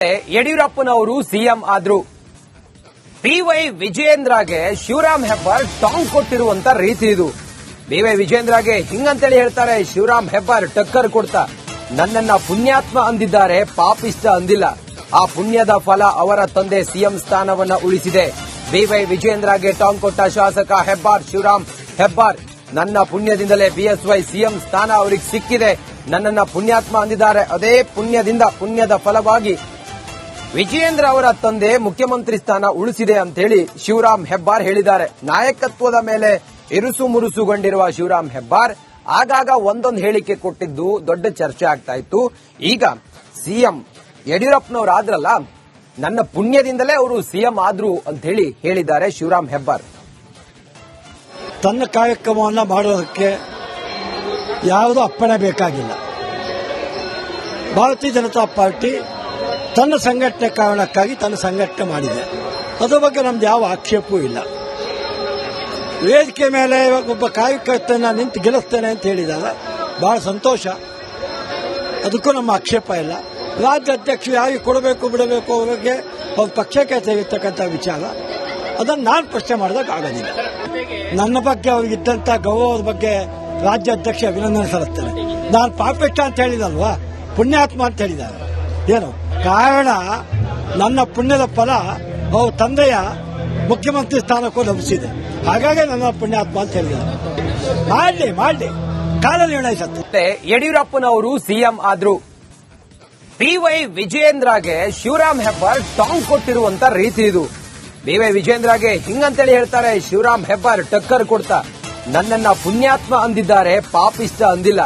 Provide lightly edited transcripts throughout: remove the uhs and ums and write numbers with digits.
ಯಡಿಯೂರಪ್ಪನವರು ಸಿಎಂ ಆದ್ರು. ಬಿವೈ ವಿಜಯೇಂದ್ರಗೆ ಶಿವರಾಮ್ ಹೆಬ್ಬಾರ್ ಟಾಂಗ್ ಕೊಟ್ಟಿರುವಂತ ರೀತಿ ಇದು. ಬಿವೈ ವಿಜಯೇಂದ್ರಗೆ ಹಿಂಗಂತೇಳಿ ಹೇಳ್ತಾರೆ ಶಿವರಾಮ್ ಹೆಬ್ಬಾರ್ ಟಕ್ಕರ್ ಕೊಡ್ತಾ. ನನ್ನನ್ನ ಪುಣ್ಯಾತ್ಮ ಅಂದಿದ್ದಾರೆ, ಪಾಪಿಷ್ಟ ಅಂದಿಲ್ಲ. ಆ ಪುಣ್ಯದ ಫಲ ಅವರ ತಂದೆ ಸಿಎಂ ಸ್ಥಾನವನ್ನ ಉಳಿಸಿದೆ. ಬಿವೈ ವಿಜಯೇಂದ್ರಗೆ ಟಾಂಗ್ ಕೊಟ್ಟ ಶಾಸಕ ಹೆಬ್ಬಾರ್ ಶಿವರಾಮ್ ಹೆಬ್ಬಾರ್. ನನ್ನ ಪುಣ್ಯದಿಂದಲೇ ಬಿಎಸ್ವೈ ಸಿಎಂ ಸ್ಥಾನ ಅವರಿಗೆ ಸಿಕ್ಕಿದೆ. ನನ್ನನ್ನ ಪುಣ್ಯಾತ್ಮ ಅಂದಿದ್ದಾರೆ. ಅದೇ ಪುಣ್ಯದ ಫಲವಾಗಿ ವಿಜಯೇಂದ್ರ ಅವರ ತಂದೆ ಮುಖ್ಯಮಂತ್ರಿ ಸ್ಥಾನ ಉಳಿಸಿದೆ ಅಂತೇಳಿ ಶಿವರಾಮ್ ಹೆಬ್ಬಾರ್ ಹೇಳಿದ್ದಾರೆ. ನಾಯಕತ್ವದ ಮೇಲೆ ಇರುಸು ಮುರುಸುಗೊಂಡಿರುವ ಶಿವರಾಮ್ ಹೆಬ್ಬಾರ್ ಆಗಾಗ ಒಂದೊಂದು ಹೇಳಿಕೆ ಕೊಟ್ಟಿದ್ದು ದೊಡ್ಡ ಚರ್ಚೆ ಆಗ್ತಾ ಇತ್ತು. ಈಗ ಸಿಎಂ ಯಡಿಯೂರಪ್ಪನವರಾದ್ರಲ್ಲ, ನನ್ನ ಪುಣ್ಯದಿಂದಲೇ ಅವರು ಸಿಎಂ ಆದ್ರು ಅಂತ ಹೇಳಿದ್ದಾರೆ ಶಿವರಾಮ್ ಹೆಬ್ಬಾರ್. ತನ್ನ ಕಾರ್ಯಕ್ರಮವನ್ನು ಮಾಡೋದಕ್ಕೆ ಯಾವುದೂ ಅಪ್ಪಣೆ ಬೇಕಾಗಿಲ್ಲ. ಭಾರತೀಯ ಜನತಾ ಪಾರ್ಟಿ ತನ್ನ ಸಂಘಟನೆ ಕಾರಣಕ್ಕಾಗಿ ತನ್ನ ಸಂಘಟನೆ ಮಾಡಿದೆ. ಅದರ ಬಗ್ಗೆ ನಮ್ದು ಯಾವ ಆಕ್ಷೇಪವೂ ಇಲ್ಲ. ವೇದಿಕೆ ಮೇಲೆ ಒಬ್ಬ ಕಾರ್ಯಕರ್ತನ ನಿಂತು ಗೆಲ್ಲಿಸ್ತೇನೆ ಅಂತ ಹೇಳಿದಾಗ ಬಹಳ ಸಂತೋಷ. ಅದಕ್ಕೂ ನಮ್ಮ ಆಕ್ಷೇಪ ಇಲ್ಲ. ರಾಜ್ಯ ಅಧ್ಯಕ್ಷರು ಯಾರಿಗೆ ಕೊಡಬೇಕು ಬಿಡಬೇಕು ಅವರಿಗೆ ಅವ್ರ ಪಕ್ಷಕ್ಕೆ ತೆಗೆತಕ್ಕಂಥ ವಿಚಾರ, ಅದನ್ನು ನಾನು ಪ್ರಶ್ನೆ ಮಾಡಿದಾಗ ಆಗೋದಿಲ್ಲ. ನನ್ನ ಬಗ್ಗೆ ಅವ್ರಿಗಿದ್ದಂಥ ಗೌರವದ ಬಗ್ಗೆ ರಾಜ್ಯ ಅಧ್ಯಕ್ಷ ಅಭಿನಂದನೆ ಸಲ್ಲಿಸ್ತೇನೆ. ನಾನು ಪಾಪಿಷ್ಟ ಅಂತ ಹೇಳಿದಲ್ವಾ, ಪುಣ್ಯಾತ್ಮ ಅಂತ ಹೇಳಿದ್ದಾರೆ. ಏನು ಕಾರಣ? ನನ್ನ ಪುಣ್ಯದ ಫಲ ಅವ್ರ ತಂದೆಯ ಮುಖ್ಯಮಂತ್ರಿ ಸ್ಥಾನಕ್ಕೂ ಲಭಿಸಿದೆ. ಹಾಗಾಗಿ ನನ್ನ ಪುಣ್ಯಾತ್ಮ ಅಂತ ಹೇಳಿದ್ದಾರೆ. ಮಾಡಲಿ ಕಾಲ ನಿರ್ಣಯಿಸುತ್ತೆ. ಯಡಿಯೂರಪ್ಪನವರು ಸಿಎಂ ಆದ್ರು. ಬಿವೈ ವಿಜಯೇಂದ್ರಗೆ ಶಿವರಾಮ್ ಹೆಬ್ಬಾರ್ ಟಾಂಗ್ ಕೊಟ್ಟಿರುವಂತ ರೀತಿ ಇದು. ಬಿವೈ ವಿಜಯೇಂದ್ರಗೆ ಹಿಂಗಂತೇಳಿ ಹೇಳ್ತಾರೆ ಶಿವರಾಮ್ ಹೆಬ್ಬಾರ್ ಟಕ್ಕರ್ ಕೊಡ್ತಾ. ನನ್ನನ್ನ ಪುಣ್ಯಾತ್ಮ ಅಂದಿದ್ದಾರೆ, ಪಾಪಿಷ್ಟ ಅಂದಿಲ್ಲ.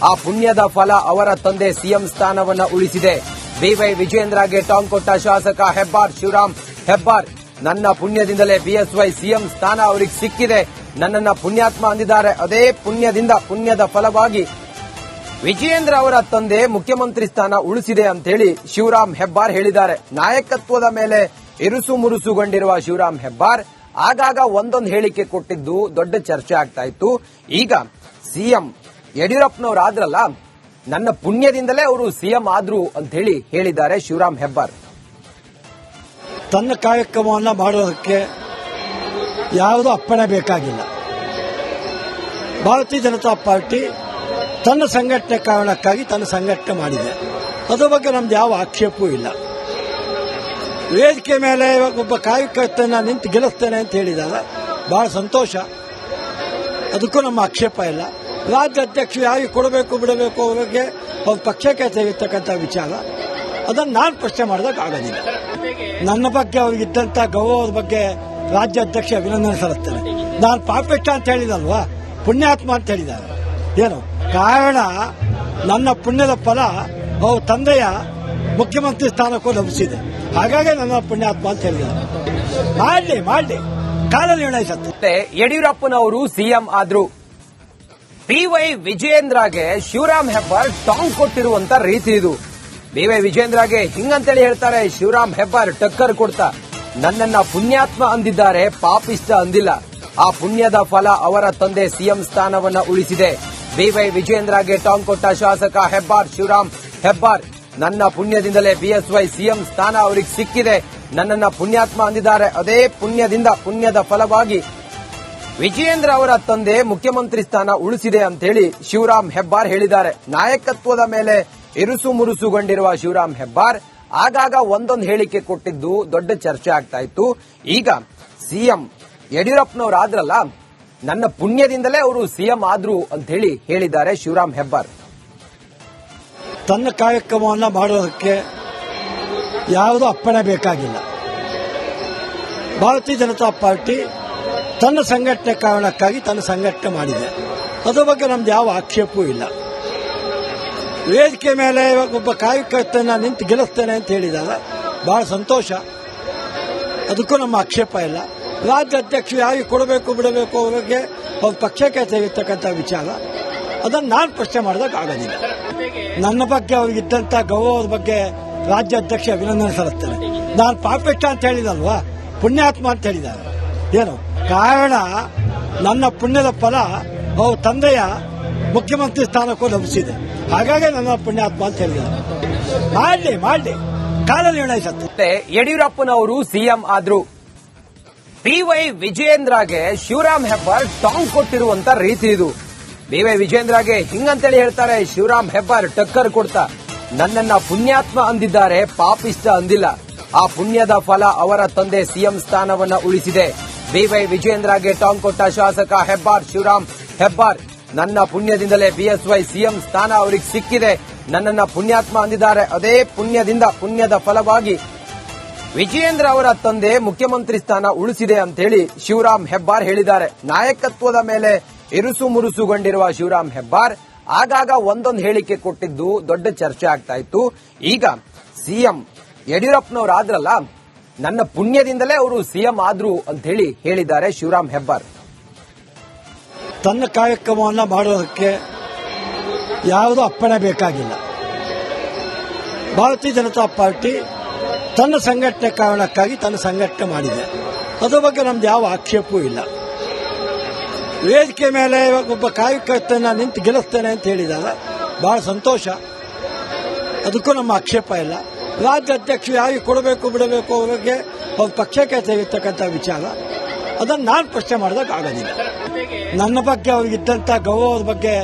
ಆ ಪುಣ್ಯದ ಫಲ ಅವರ ತಂದೆ ಸಿಎಂ ಸ್ಥಾನವನ್ನ ಉಳಿಸಿದೆ. ಬಿವೈ ವಿಜಯೇಂದ್ರಗೆ ಟಾಂಗ್ ಕೊಟ್ಟ ಶಾಸಕ ಹೆಬ್ಬಾರ್ ಶಿವರಾಮ್ ಹೆಬ್ಬಾರ್. ನನ್ನ ಪುಣ್ಯದಿಂದಲೇ ಬಿಎಸ್ವೈ ಸಿಎಂ ಸ್ಥಾನ ಅವರಿಗೆ ಸಿಕ್ಕಿದೆ. ನನ್ನನ್ನ ಪುಣ್ಯಾತ್ಮ ಅಂದಿದ್ದಾರೆ. ಅದೇ ಪುಣ್ಯದ ಫಲವಾಗಿ ವಿಜಯೇಂದ್ರ ಅವರ ತಂದೆ ಮುಖ್ಯಮಂತ್ರಿ ಸ್ಥಾನ ಉಳಿಸಿದೆ ಅಂತೇಳಿ ಶಿವರಾಮ್ ಹೆಬ್ಬಾರ್ ಹೇಳಿದ್ದಾರೆ. ನಾಯಕತ್ವದ ಮೇಲೆ ಇರುಸು ಮುರುಸುಗೊಂಡಿರುವ ಶಿವರಾಮ್ ಹೆಬ್ಬಾರ್ ಆಗಾಗ ಒಂದೊಂದು ಹೇಳಿಕೆ ಕೊಟ್ಟಿದ್ದು ದೊಡ್ಡ ಚರ್ಚೆ ಆಗ್ತಾ ಇತ್ತು. ಈಗ ಸಿಎಂ ಯಡಿಯೂರಪ್ಪನವರಾದ್ರಲ್ಲ, ನನ್ನ ಪುಣ್ಯದಿಂದಲೇ ಅವರು ಸಿಎಂ ಆದ್ರು ಅಂತ ಹೇಳಿದ್ದಾರೆ ಶಿವರಾಮ್ ಹೆಬ್ಬಾರ್. ತನ್ನ ಕಾರ್ಯಕ್ರಮವನ್ನು ಮಾಡೋದಕ್ಕೆ ಯಾವುದೂ ಅಪ್ಪಣೆ ಬೇಕಾಗಿಲ್ಲ. ಭಾರತೀಯ ಜನತಾ ಪಾರ್ಟಿ ತನ್ನ ಸಂಘಟನೆ ಕಾರಣಕ್ಕಾಗಿ ತನ್ನ ಸಂಘಟನೆ ಮಾಡಿದೆ. ಅದರ ಬಗ್ಗೆ ನಮ್ದು ಯಾವ ಆಕ್ಷೇಪವೂ ಇಲ್ಲ. ವೇದಿಕೆ ಮೇಲೆ ಒಬ್ಬ ಕಾರ್ಯಕರ್ತನ ನಿಂತು ಗೆಲ್ಲಿಸ್ತೇನೆ ಅಂತ ಹೇಳಿದಾಗ ಬಹಳ ಸಂತೋಷ. ಅದಕ್ಕೂ ನಮ್ಮ ಆಕ್ಷೇಪ ಇಲ್ಲ. ರಾಜ್ಯ ಅಧ್ಯಕ್ಷರು ಯಾರಿಗೆ ಕೊಡಬೇಕು ಬಿಡಬೇಕು ಅವರಿಗೆ ಅವ್ರ ಪಕ್ಷಕ್ಕೆ ತೆಗೆತಕ್ಕಂಥ ವಿಚಾರ, ಅದನ್ನು ನಾನು ಪ್ರಶ್ನೆ ಮಾಡಿದಾಗ ಆಗೋದಿಲ್ಲ. ನನ್ನ ಬಗ್ಗೆ ಅವ್ರಿಗಿದ್ದಂಥ ಗೌರವದ ಬಗ್ಗೆ ರಾಜ್ಯ ಅಧ್ಯಕ್ಷ ಅಭಿನಂದನೆ ಸಲ್ಲಿಸ್ತೇನೆ. ನಾನು ಪಾಪಿಷ್ಟ ಅಂತ ಹೇಳಿದಲ್ವಾ, ಪುಣ್ಯಾತ್ಮ ಅಂತ ಹೇಳಿದ್ದಾರೆ. ಏನು ಕಾರಣ? ನನ್ನ ಪುಣ್ಯದ ಫಲ ಅವ್ರ ತಂದೆಯ ಮುಖ್ಯಮಂತ್ರಿ ಸ್ಥಾನಕ್ಕೂ ಲಭಿಸಿದೆ. ಹಾಗಾಗಿ ನನ್ನ ಪುಣ್ಯಾತ್ಮ ಅಂತ ಹೇಳಿದ್ದಾರೆ. ಮಾಡಲಿ ಕಾಲ ನಿರ್ಣಯಿಸುತ್ತೆ. ಯಡಿಯೂರಪ್ಪನವರು ಸಿಎಂ ಆದ್ರು. ಬಿವೈ ವಿಜಯೇಂದ್ರಗೆ ಶಿವರಾಮ್ ಹೆಬ್ಬಾರ್ ಟಾಂಗ್ ಕೊಟ್ಟಿರುವಂತ ರೀತಿ ಇದು. ಬಿವೈ ವಿಜಯೇಂದ್ರಗೆ ಹಿಂಗಂತೇಳಿ ಹೇಳ್ತಾರೆ ಶಿವರಾಮ್ ಹೆಬ್ಬಾರ್ ಟಕ್ಕರ್ ಕೊಡ್ತಾ. ನನ್ನನ್ನ ಪುಣ್ಯಾತ್ಮ ಅಂದಿದ್ದಾರೆ, ಪಾಪಿಷ್ಟ ಅಂದಿಲ್ಲ. ಆ ಪುಣ್ಯದ ಫಲ ಅವರ ತಂದೆ ಸಿಎಂ ಸ್ಥಾನವನ್ನ ಉಳಿಸಿದೆ. ಬಿವೈ ವಿಜಯೇಂದ್ರಗೆ ಟಾಂಗ್ ಕೊಟ್ಟ ಶಾಸಕ ಹೆಬ್ಬಾರ್ ಶಿವರಾಮ್ ಹೆಬ್ಬಾರ್. ನನ್ನ ಪುಣ್ಯದಿಂದಲೇ ಬಿಎಸ್ವೈ ಸಿಎಂ ಸ್ಥಾನ ಅವರಿಗೆ ಸಿಕ್ಕಿದೆ. ನನ್ನನ್ನ ಪುಣ್ಯಾತ್ಮ ಅಂದಿದ್ದಾರೆ. ಅದೇ ಪುಣ್ಯದ ಫಲವಾಗಿ ವಿಜಯೇಂದ್ರ ಅವರ ತಂದೆ ಮುಖ್ಯಮಂತ್ರಿ ಸ್ಥಾನ ಉಳಿಸಿದೆ ಅಂತೇಳಿ ಶಿವರಾಮ್ ಹೆಬ್ಬಾರ್ ಹೇಳಿದ್ದಾರೆ. ನಾಯಕತ್ವದ ಮೇಲೆ ಇರುಸು ಮುರುಸುಗೊಂಡಿರುವ ಶಿವರಾಮ್ ಹೆಬ್ಬಾರ್ ಆಗಾಗ ಒಂದೊಂದು ಹೇಳಿಕೆ ಕೊಟ್ಟಿದ್ದು ದೊಡ್ಡ ಚರ್ಚೆ ಆಗ್ತಾ ಇತ್ತು. ಈಗ ಸಿಎಂ ಯಡಿಯೂರಪ್ಪನವರಾದ್ರಲ್ಲ, ನನ್ನ ಪುಣ್ಯದಿಂದಲೇ ಅವರು ಸಿಎಂ ಆದ್ರು ಅಂತ ಹೇಳಿದ್ದಾರೆ ಶಿವರಾಮ್ ಹೆಬ್ಬಾರ್. ತನ್ನ ಕಾರ್ಯಕ್ರಮವನ್ನು ಮಾಡೋದಕ್ಕೆ ಯಾವುದೂ ಅಪ್ಪಣೆ ಬೇಕಾಗಿಲ್ಲ. ಭಾರತೀಯ ಜನತಾ ಪಾರ್ಟಿ ತನ್ನ ಸಂಘಟನೆ ಕಾರಣಕ್ಕಾಗಿ ತನ್ನ ಸಂಘಟನೆ ಮಾಡಿದೆ. ಅದರ ಬಗ್ಗೆ ನಮ್ದು ಯಾವ ಆಕ್ಷೇಪವೂ ಇಲ್ಲ. ವೇದಿಕೆ ಮೇಲೆ ಒಬ್ಬ ಕಾರ್ಯಕರ್ತನ ನಿಂತು ಗೆಲ್ಲಿಸ್ತೇನೆ ಅಂತ ಹೇಳಿದಾಗ ಬಹಳ ಸಂತೋಷ. ಅದಕ್ಕೂ ನಮ್ಮ ಆಕ್ಷೇಪ ಇಲ್ಲ. ರಾಜ್ಯ ಅಧ್ಯಕ್ಷರು ಯಾರಿಗೆ ಕೊಡಬೇಕು ಬಿಡಬೇಕು ಅವರಿಗೆ ಅವ್ರ ಪಕ್ಷಕ್ಕೆ ತೆಗೆತಕ್ಕಂಥ ವಿಚಾರ, ಅದನ್ನು ನಾನು ಪ್ರಶ್ನೆ ಮಾಡಿದಾಗ ಆಗೋದಿಲ್ಲ. ನನ್ನ ಬಗ್ಗೆ ಅವ್ರಿಗಿದ್ದಂಥ ಗೌರವದ ಬಗ್ಗೆ ರಾಜ್ಯ ಅಧ್ಯಕ್ಷ ಅಭಿನಂದನೆ ಸಲ್ಲಿಸ್ತೇನೆ. ನಾನು ಪಾಪಿಷ್ಟ ಅಂತ ಹೇಳಿದಲ್ವಾ, ಪುಣ್ಯಾತ್ಮ ಅಂತ ಹೇಳಿದ್ದಾರೆ. ಏನು ಕಾರಣ? ನನ್ನ ಪುಣ್ಯದ ಫಲ ಅವ್ರ ತಂದೆಯ ಮುಖ್ಯಮಂತ್ರಿ ಸ್ಥಾನಕ್ಕೂ ಲಭಿಸಿದೆ. ಹಾಗಾಗಿ ನನ್ನ ಪುಣ್ಯಾತ್ಮ ಅಂತ ಹೇಳಿದ್ದಾರೆ. ಮಾಡಲಿ ಕಾಲ ನಿರ್ಣಯಿಸುತ್ತೆ. ಮತ್ತೆ ಯಡಿಯೂರಪ್ಪನವರು ಸಿಎಂ ಆದ್ರು. ಬಿವೈ ವಿಜಯೇಂದ್ರಗೆ ಶಿವರಾಮ್ ಹೆಬ್ಬಾರ್ ಟಾಂಗ್ ಕೊಟ್ಟಿರುವಂತ ರೀತಿ ಇದು. ಬಿವೈ ವಿಜಯೇಂದ್ರಗೆ ಹಿಂಗಂತೇಳಿ ಹೇಳ್ತಾರೆ ಶಿವರಾಮ್ ಹೆಬ್ಬಾರ್ ಟಕ್ಕರ್ ಕೊಡ್ತಾ, ನನ್ನನ್ನ ಪುಣ್ಯಾತ್ಮ ಅಂದಿದ್ದಾರೆ, ಪಾಪಿಷ್ಟ ಅಂದಿಲ್ಲ. ಆ ಪುಣ್ಯದ ಫಲ ಅವರ ತಂದೆ ಸಿಎಂ ಸ್ಥಾನವನ್ನ ಉಳಿಸಿದೆ. ಬಿವೈ ವಿಜಯೇಂದ್ರಗೆ ಟಾಂಗ್ ಕೊಟ್ಟ ಶಾಸಕ ಹೆಬ್ಬಾರ್ ಶಿವರಾಮ್ ಹೆಬ್ಬಾರ್, ನನ್ನ ಪುಣ್ಯದಿಂದಲೇ ಬಿಎಸ್ವೈ ಸಿಎಂ ಸ್ಥಾನ ಅವರಿಗೆ ಸಿಕ್ಕಿದೆ, ನನ್ನನ್ನ ಪುಣ್ಯಾತ್ಮ ಅಂದಿದ್ದಾರೆ. ಅದೇ ಪುಣ್ಯದ ಫಲವಾಗಿ ವಿಜಯೇಂದ್ರ ಅವರ ತಂದೆ ಮುಖ್ಯಮಂತ್ರಿ ಸ್ಥಾನ ಉಳಿಸಿದೆ ಅಂತ ಹೇಳಿ ಶಿವರಾಮ್ ಹೆಬ್ಬಾರ್ ಹೇಳಿದ್ದಾರೆ. ನಾಯಕತ್ವದ ಮೇಲೆ ಇರುಸು ಮುರುಸುಗೊಂಡಿರುವ ಶಿವರಾಮ್ ಹೆಬ್ಬಾರ್ ಆಗಾಗ ಒಂದೊಂದು ಹೇಳಿಕೆ ಕೊಟ್ಟಿದ್ದು ದೊಡ್ಡ ಚರ್ಚೆ ಆಗ್ತಾ ಇತ್ತು. ಈಗ ಸಿಎಂ ಯಡಿಯೂರಪ್ಪನವರು ಆದ್ರಲ್ಲ, ನನ್ನ ಪುಣ್ಯದಿಂದಲೇ ಅವರು ಸಿಎಂ ಆದ್ರು ಅಂತ ಹೇಳಿ ಹೇಳಿದ್ದಾರೆ ಶಿವರಾಮ್ ಹೆಬ್ಬಾರ್. ತನ್ನ ಕಾರ್ಯಕ್ರಮವನ್ನು ಮಾಡೋದಕ್ಕೆ ಯಾವುದೋ ಅಪ್ಪಣೆ ಬೇಕಾಗಿಲ್ಲ. ಭಾರತೀಯ ಜನತಾ ಪಾರ್ಟಿ ತನ್ನ ಸಂಘಟನೆ ಕಾರಣಕ್ಕಾಗಿ ತನ್ನ ಸಂಘಟನೆ ಮಾಡಿದೆ. ಅದರ ಬಗ್ಗೆ ನಮ್ದು ಯಾವ ಆಕ್ಷೇಪವೂ ಇಲ್ಲ. ವೇದಿಕೆ ಮೇಲೆ ಒಬ್ಬ ಕಾರ್ಯಕರ್ತನ ನಿಂತು ಗೆಲ್ಲಿಸ್ತೇನೆ ಅಂತ ಹೇಳಿದಾಗ ಬಹಳ ಸಂತೋಷ, ಅದಕ್ಕೂ ನಮ್ಮ ಆಕ್ಷೇಪ ಇಲ್ಲ. ರಾಜ್ಯ ಅಧ್ಯಕ್ಷರು ಯಾರಿಗೆ ಕೊಡಬೇಕು ಬಿಡಬೇಕು ಅವರಿಗೆ ಅವ್ರ ಪಕ್ಷಕ್ಕೆ ತೆಗೆತಕ್ಕಂಥ ವಿಚಾರ, ಅದನ್ನು ನಾನು ಪ್ರಶ್ನೆ ಮಾಡಿದಾಗ ಆಗೋದಿಲ್ಲ. ನನ್ನ ಬಗ್ಗೆ ಅವ್ರಿಗಿದ್ದಂಥ ಗೌರವದ ಬಗ್ಗೆ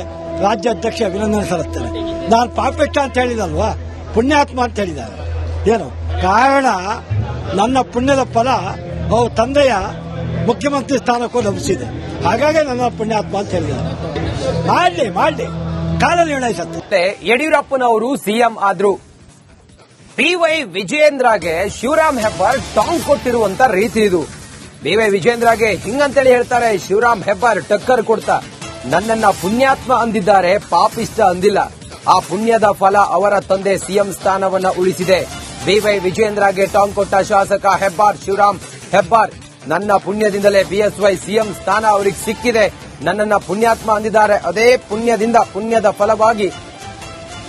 ರಾಜ್ಯ ಅಧ್ಯಕ್ಷ ಅಭಿನಂದನೆ ಸಲ್ಲಿಸ್ತೇನೆ. ನಾನು ಪಾಪಿಷ್ಟ ಅಂತ ಹೇಳಿದಲ್ವಾ, ಪುಣ್ಯಾತ್ಮ ಅಂತ ಹೇಳಿದ್ದಾರೆ. ಏನು ಕಾರಣ, ನನ್ನ ಪುಣ್ಯದ ಫಲ ಅವ್ರ ತಂದೆಯ ಮುಖ್ಯಮಂತ್ರಿ ಸ್ಥಾನಕ್ಕೂ ಲಭಿಸಿದೆ. ಹಾಗಾಗಿ ನನ್ನ ಪುಣ್ಯಾತ್ಮ ಅಂತ ಹೇಳಿದ್ದಾರೆ. ಮಾಡಲಿ ಕಾಲ ನಿರ್ಣಯಿಸುತ್ತೆ. ಯಡಿಯೂರಪ್ಪನವರು ಸಿಎಂ ಆದ್ರು. ಬಿವೈ ವಿಜಯೇಂದ್ರಗೆ ಶಿವರಾಮ್ ಹೆಬ್ಬಾರ್ ಟಾಂಗ್ ಕೊಟ್ಟಿರುವಂತ ರೀತಿ ಇದು. ಬಿವೈ ವಿಜಯೇಂದ್ರಗೆ ಹಿಂಗಂತೇಳಿ ಹೇಳ್ತಾರೆ ಶಿವರಾಮ್ ಹೆಬ್ಬಾರ್ ಟಕ್ಕರ್ ಕೊಡ್ತಾ, ನನ್ನನ್ನ ಪುಣ್ಯಾತ್ಮ ಅಂದಿದ್ದಾರೆ, ಪಾಪಿಷ್ಟ ಅಂದಿಲ್ಲ. ಆ ಪುಣ್ಯದ ಫಲ ಅವರ ತಂದೆ ಸಿಎಂ ಸ್ಥಾನವನ್ನ ಉಳಿಸಿದೆ. ಬಿವೈ ವಿಜಯೇಂದ್ರಗೆ ಟಾಂಗ್ ಕೊಟ್ಟ ಶಾಸಕ ಹೆಬ್ಬಾರ್ ಶಿವರಾಮ್ ಹೆಬ್ಬಾರ್, ನನ್ನ ಪುಣ್ಯದಿಂದಲೇ ಬಿಎಸ್ವೈ ಸಿಎಂ ಸ್ಥಾನ ಅವರಿಗೆ ಸಿಕ್ಕಿದೆ, ನನ್ನನ್ನ ಪುಣ್ಯಾತ್ಮ ಅಂದಿದ್ದಾರೆ. ಅದೇ ಪುಣ್ಯದ ಫಲವಾಗಿ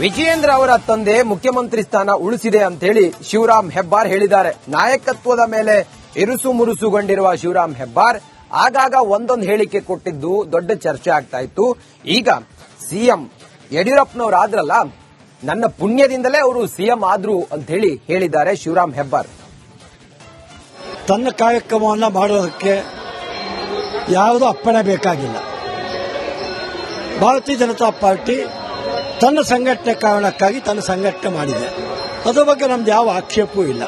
ವಿಜಯೇಂದ್ರ ಅವರ ತಂದೆ ಮುಖ್ಯಮಂತ್ರಿ ಸ್ಥಾನ ಉಳಿಸಿದೆ ಅಂತ ಹೇಳಿ ಶಿವರಾಮ್ ಹೆಬ್ಬಾರ್ ಹೇಳಿದ್ದಾರೆ. ನಾಯಕತ್ವದ ಮೇಲೆ ಇರುಸು ಮುರುಸುಗೊಂಡಿರುವ ಶಿವರಾಮ್ ಹೆಬ್ಬಾರ್ ಆಗಾಗ ಒಂದೊಂದು ಹೇಳಿಕೆ ಕೊಟ್ಟಿದ್ದು ದೊಡ್ಡ ಚರ್ಚೆ ಆಗ್ತಾ ಇತ್ತು. ಈಗ ಸಿಎಂ ಯಡಿಯೂರಪ್ಪನವರು ಆದ್ರಲ್ಲ, ನನ್ನ ಪುಣ್ಯದಿಂದಲೇ ಅವರು ಸಿಎಂ ಆದ್ರು ಅಂತ ಹೇಳಿ ಹೇಳಿದ್ದಾರೆ ಶಿವರಾಮ್ ಹೆಬ್ಬಾರ್. ತನ್ನ ಕಾರ್ಯಕ್ರಮವನ್ನು ಮಾಡೋದಕ್ಕೆ ಯಾವುದೋ ಅಪ್ಪಣೆ ಬೇಕಾಗಿಲ್ಲ. ಭಾರತೀಯ ಜನತಾ ಪಾರ್ಟಿ ತನ್ನ ಸಂಘಟನೆ ಕಾರಣಕ್ಕಾಗಿ ತನ್ನ ಸಂಘಟನೆ ಮಾಡಿದೆ. ಅದರ ಬಗ್ಗೆ ನಮ್ದು ಯಾವ ಆಕ್ಷೇಪವೂ ಇಲ್ಲ.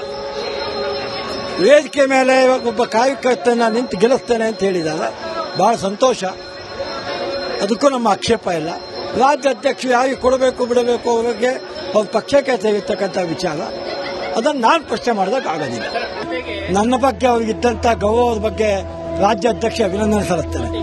ವೇದಿಕೆ ಮೇಲೆ ಒಬ್ಬ ಕಾರ್ಯಕರ್ತನ ನಿಂತು ಗೆಲ್ಲಿಸ್ತೇನೆ ಅಂತ ಹೇಳಿದಾಗ ಬಹಳ ಸಂತೋಷ, ಅದಕ್ಕೂ ನಮ್ಮ ಆಕ್ಷೇಪ ಇಲ್ಲ. ರಾಜ್ಯ ಅಧ್ಯಕ್ಷರು ಯಾರಿಗೆ ಕೊಡಬೇಕು ಬಿಡಬೇಕು ಅವರಿಗೆ ಅವ್ರ ಪಕ್ಷಕ್ಕೆ ತೆಗೆತಕ್ಕಂಥ ವಿಚಾರ, ಅದನ್ನು ನಾನು ಪ್ರಶ್ನೆ ಮಾಡಿದಾಗ ಆಗೋದಿಲ್ಲ. ನನ್ನ ಬಗ್ಗೆ ಅವ್ರಿಗಿದ್ದಂಥ ಗೌರವದ ಬಗ್ಗೆ ರಾಜ್ಯ ಅಧ್ಯಕ್ಷ ಅಭಿನಂದನೆ ಸಲ್ಲಿಸ್ತೇನೆ.